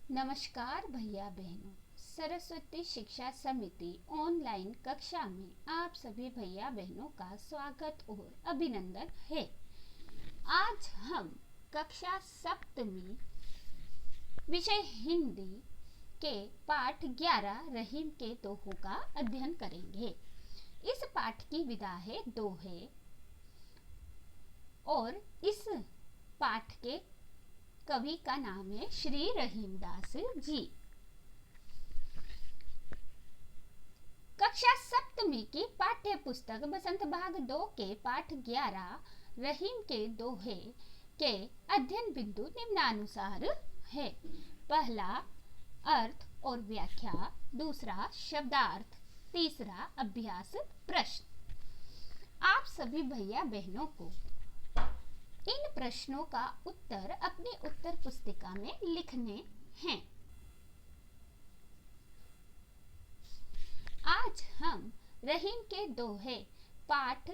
नमस्कार भैया बहनों। सरस्वती शिक्षा समिति ऑनलाइन कक्षा में आप सभी भैया बहनों का स्वागत और अभिनंदन है। आज हम कक्षा सप्तमी विषय हिंदी के पाठ 11 रहीम के दोहों का अध्ययन करेंगे। इस पाठ की विधा है दोहे और इस पाठ के कवि का नाम है श्री रहीमदास जी। कक्षा सप्तमी की पाठ्य पुस्तक बसंत भाग 2 के पाठ 11 रहीम के दोहे के अध्ययन बिंदु निम्नानुसार है। पहला अर्थ और व्याख्या, दूसरा शब्दार्थ, तीसरा अभ्यास प्रश्न। आप सभी भैया बहनों को इन प्रश्नों का उत्तर अपनी उत्तर पुस्तिका में लिखने हैं। आज हम रहीम के दोहे पाठ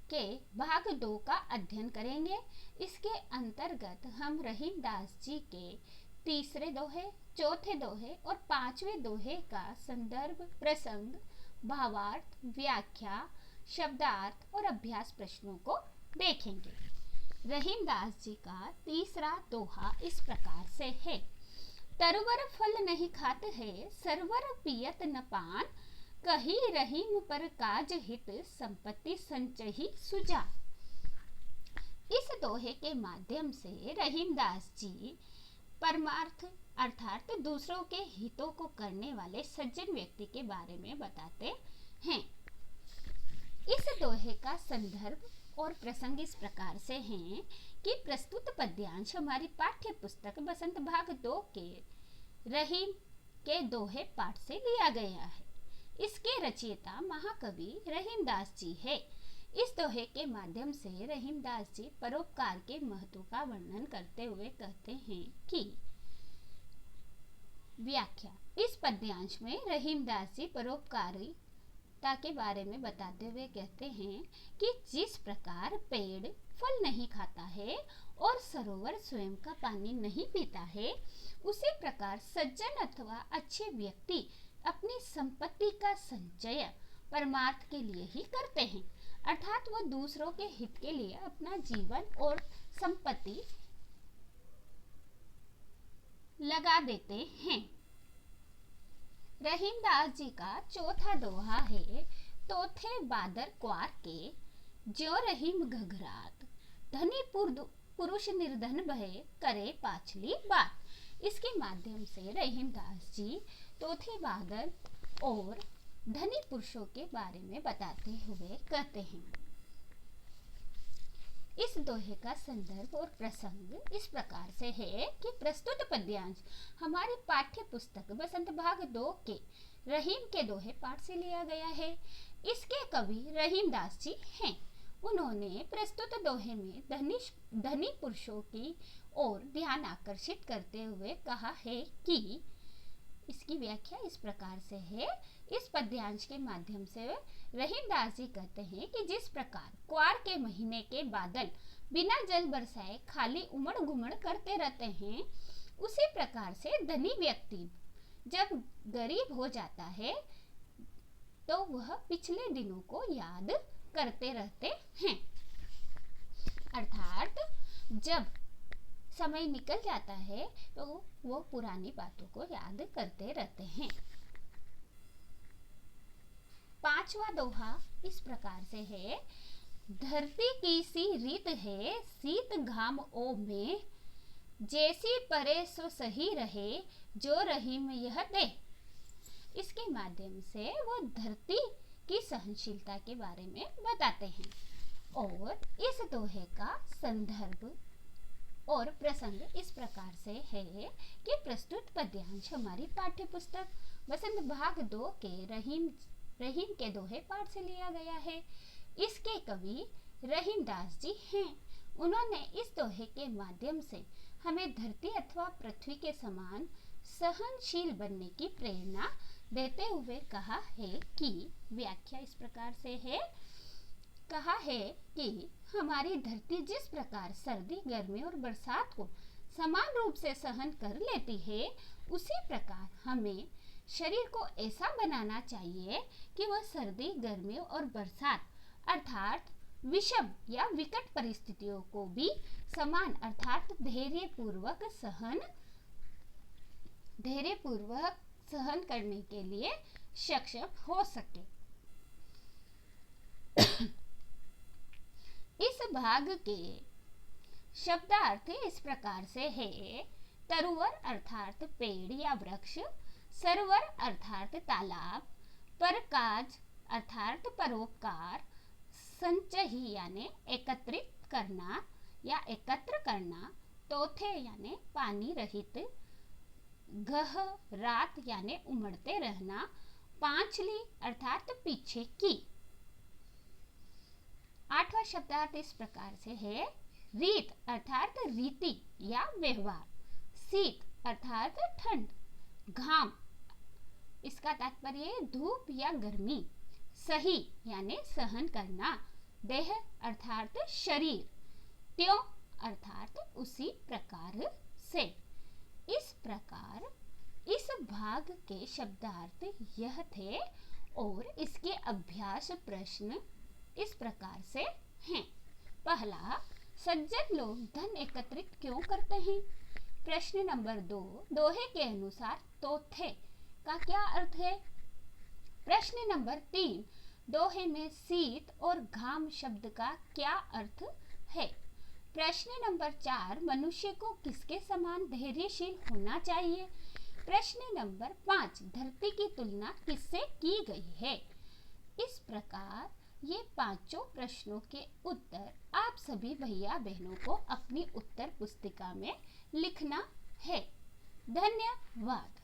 के भाग 2 का अध्ययन करेंगे। इसके अंतर्गत हम रहीमदास जी के तीसरे दोहे, चौथे दोहे और पांचवें दोहे का संदर्भ, प्रसंग, भावार्थ, व्याख्या, शब्दार्थ और अभ्यास प्रश्नों को देखेंगे। रहीमदास जी का तीसरा दोहा इस प्रकार से है। तरवर फल नहीं खात है, सरवर पियत न पान, कही रहीम पर काज हित, संपत्ति संचही सुजा। इस दोहे के माध्यम से रहीमदास जी परमार्थ अर्थात दूसरों के हितों को करने वाले सज्जन व्यक्ति के बारे में बताते हैं। इस दोहे का संदर्भ और प्रसंग इस प्रकार से हैं कि प्रस्तुत पद्यांश हमारी पाठ्य पुस्तक बसंत भाग 2 के रहीम के दोहे पाठ से लिया गया है। इसके रचयिता महाकवि रहीमदास जी है। इस दोहे के माध्यम से रहीमदास जी परोपकार के महत्व का वर्णन करते हुए कहते हैं कि व्याख्या। इस पद्यांश में रहीमदास जी परोपकारी के बारे में बताते हुए कहते हैं कि जिस प्रकार पेड़ फल नहीं खाता है और सरोवर स्वयं का पानी नहीं पीता है, उसी प्रकार सज्जन अथवा अच्छे व्यक्ति अपनी संपत्ति का संचय परमार्थ के लिए ही करते हैं, अर्थात वो दूसरों के हित के लिए अपना जीवन और संपत्ति लगा देते हैं। रहीमदास जी का चौथा दोहा है। तोथे बादर क्वार के, ज्यो रहीम घघरात, धनी पुरुष निर्धन भय, करे पाछली बात। इसके माध्यम से रहीमदास जी तोथे बादर और धनी पुरुषों के बारे में बताते हुए कहते हैं। इस दोहे का संदर्भ और प्रसंग इस प्रकार से है कि प्रस्तुत पद्यांश हमारी पाठ्य पुस्तक बसंत भाग 2 के रहीम के दोहे पाठ से लिया गया है। इसके कवि रहीमदास जी हैं। उन्होंने प्रस्तुत दोहे में धनी पुरुषों की ओर ध्यान आकर्षित करते हुए कहा है कि इसकी व्याख्या इस प्रकार से है। इस पद्यांश के माध्यम से रहीमदास जी कहते हैं कि जिस प्रकार क्वार के महीने के बादल बिना जल बरसाए खाली उमड़ घुमड़ करते रहते हैं, उसी प्रकार से धनी व्यक्ति जब गरीब हो जाता है तो वह पिछले दिनों को याद करते रहते हैं, अर्थात जब समय निकल जाता है तो वो पुरानी बातों को याद करते रहते हैं। पांचवा दोहा इस प्रकार से है। धरती की सी रीत है, शीत घाम ओ में, जैसी परे सो सही रहे, जो रहीम यह दे। इसके माध्यम से वो धरती की सहनशीलता के बारे में बताते हैं और इस दोहे का संदर्भ और प्रसंग इस प्रकार से है कि प्रस्तुत पद्यांश हमारी पाठ्य पुस्तक बसंत भाग 2 के रहीम के दोहे पाठ से लिया गया है। इसके कवि रहीमदास जी हैं। उन्होंने इस दोहे के माध्यम से हमें धरती अथवा पृथ्वी के समान सहनशील बनने की प्रेरणा देते हुए कहा है कि व्याख्या इस प्रकार से है। कहा है कि हमारी धरती जिस प्रकार सर्दी, गर्मी और बरसात को समान रूप से सहन कर लेती है, उसी प्रकार हमें शरीर को ऐसा बनाना चाहिए कि वह सर्दी, गर्मी और बरसात अर्थात विषम या विकट परिस्थितियों को भी समान अर्थात धैर्यपूर्वक सहन करने के लिए सक्षम हो सके। इस भाग के शब्दार्थ इस प्रकार से है। तरुवर अर्थात पेड़ या वृक्ष, सरोवर अर्थात तालाब, परकाज अर्थात परोपकार, संचही यानी एकत्रित करना या एकत्र करना, तोथे यानी पानी रहित, गह रात यानी उमड़ते रहना, पांचली अर्थात पीछे की। 8वां शब्दार्थ इस प्रकार से है। रीत अर्थात रीति या व्यवहार, शीत अर्थात ठंड, घाम इसका तात्पर्य है धूप या गर्मी, सही यानी सहन करना, देह अर्थात शरीर, त्यों अर्थात उसी प्रकार से। इस प्रकार इस भाग के शब्दार्थ यह थे और इसके अभ्यास प्रश्न इस प्रकार से हैं। पहला, सज्जन लोग धन एकत्रित क्यों करते हैं? प्रश्न नंबर 2, दोहे के अनुसार तोथे का क्या अर्थ है? प्रश्न नंबर 3, दोहे में शीत और घाम शब्द का क्या अर्थ है? प्रश्न नंबर 4, मनुष्य को किसके समान धैर्यशील होना चाहिए? प्रश्न नंबर 5, धरती की तुलना किससे की गई है? इस प्रकार ये पांचों प्रश्नों के उत्तर आप सभी भैया बहनों को अपनी उत्तर पुस्तिका में लिखना है। धन्यवाद।